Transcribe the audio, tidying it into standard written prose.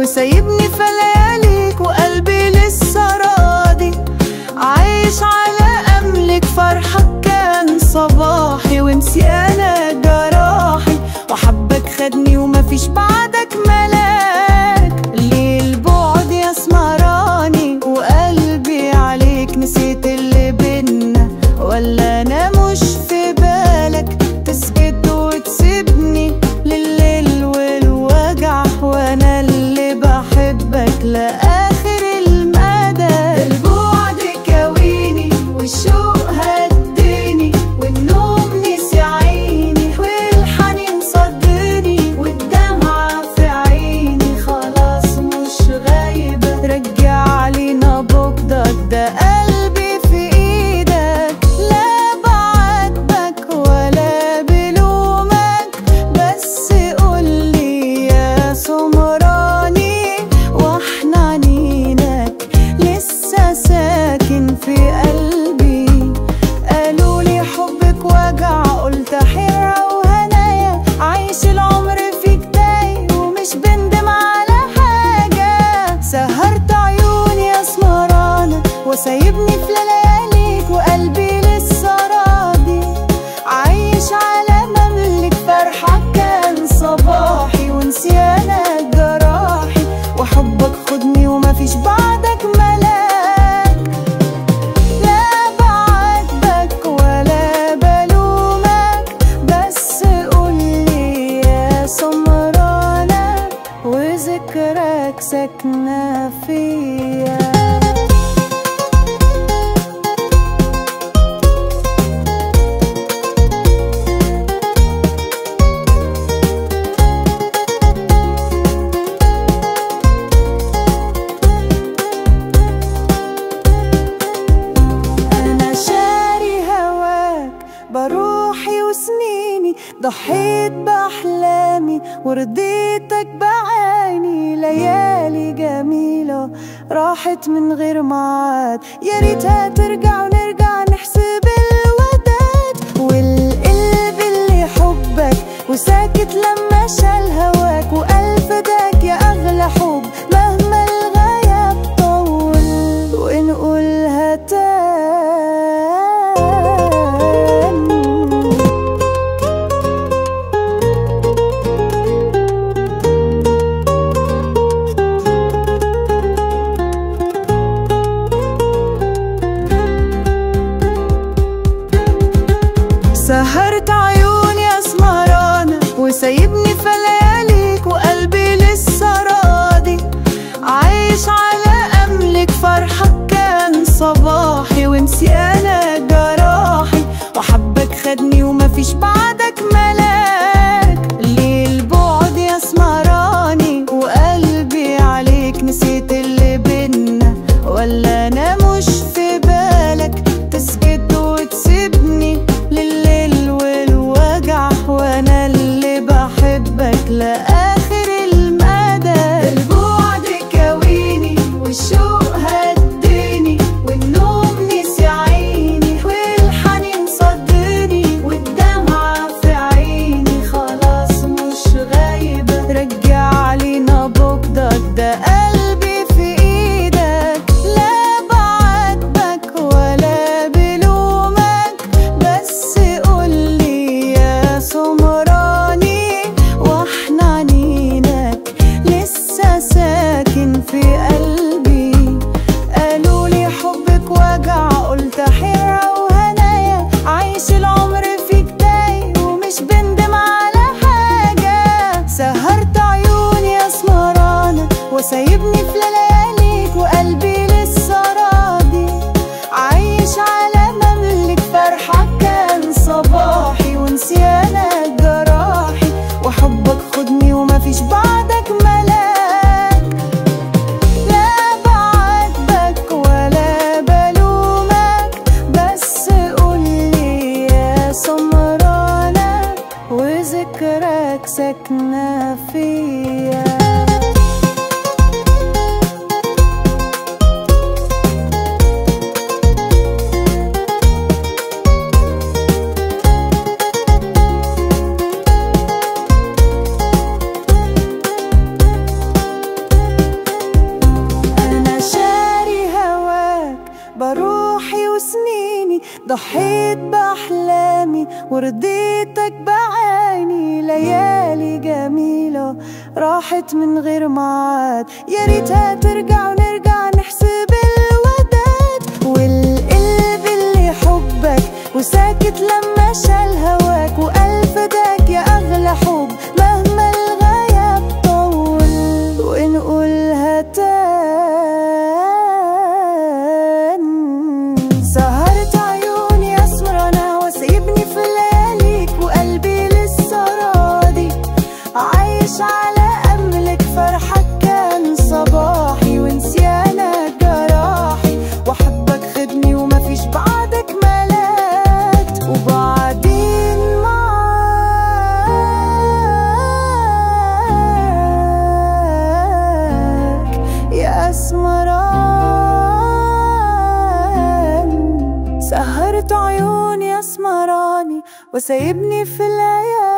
وسايبني في لياليك وقلبي لسه راضي. عايش على أملك فرحك كان صباحي، ونسيانك جراحي، وحبك خدني ومفيش بعدك ملاك. ليه البعد يا سمراني وقلبي عليك؟ نسيت اللي بينا ولا أنا مش في بالك؟ تسكت وتسيبني لليل والوجع، وأنا اللي بحبك لآخر المدى. البعد كويني والشوق هديني، والنوم نسي عيني، والحنين صدني، والدمعة في عيني خلاص مش غايبة. رجعلي نبضك، ده قلبي في ايدك، لا بعاتبك ولا بلومك، بس قولي يا سمراني وحنانينك لسه ساكن في قلبي. قالولي حبك وجع، قلت حيرة وهنايا، عايش العمر فيك تايه ومش بندم على حاجة. سهرت عيوني يا سمرانة وسايبني في لياليك وقلبي لسه راضي. عايش على مملك فرحك كان صباحي، ونسيانك جراحي، وحبك خدني ومفيش بعدك ملاك. لا بعاتبك ولا بلومك، بس قولي يا سمرانة وذكرك ساكنة فيا. أنا شاري هواك بروحي وسنيني، ضحيت بأحلامي ورضيتك بعيني. ليالي جميلة راحت من غير معاد، يا ريتها ترجع ونرجع نحسب الوداد. والقلب اللي حبك وساكت لما شال هواك، وألف داك يا أغلى حب مهما الغياب طول، ونقولها تاني. سهرت عيوني يا سمرانة وسايبني في لياليك وقلبي لسه راضي. عايش على أملك فرحك كان صباحي، ونسيانك جراحي، وحبك خدني ومفيش بعدك ملاك. ليه البعد يا سمراني وقلبي عليك؟ نسيت اللي بينا ولا أنا مش في بالك؟ تسكت وتسيبني لليل والوجع، وأنا اللي بحبك لآخر المدى. البعد كويني والشوق هديني، والنوم نسي عيني، والحنين صدني، والدمعة في عيني خلاص مش غايبة. رجعلي نبضك، ده قلبي في ايدك، لا بعاتبك ولا بلومك، بس قولي يا سمراني وحنانينك لسه ساكن في قلبي. قالولي حبك وجع، قلت حيرة وهنايا، عايش العمر فيك تايه ومش بندم على حاجة. سهرت عيوني يا سمرانة وسايبني في لياليك وقلبي لسه راضي. عايش على مملك فرحك كان صباحي، ونسيانك جراحي، وحبك خدني ومفيش بعدك ملاك. لا بعاتبك ولا بلومك، بس قولي يا سمرانة وذكرك ساكنة فيا. ورضيتك بعيني. ليالي جميلة راحت من غير معاد، يا ريتها ترجع ونرجع نحسب الوداد. والقلب اللي حبك وساكت لما شال هواك، وقال فداك يا أغلى حب مهما الغياب طول. ونقولها تاني، سهرت عيوني أسمرانة وسيبني في لياليك، وقلبي لسه راضي عايش على أملك. فرحك كان صباحي ونسيانك جراحي، وحبك خدني ومفيش بعدك ملاك. وبعدين معاك يا أسمران، سهرت عيوني أسمراني وسايبني في الليالي.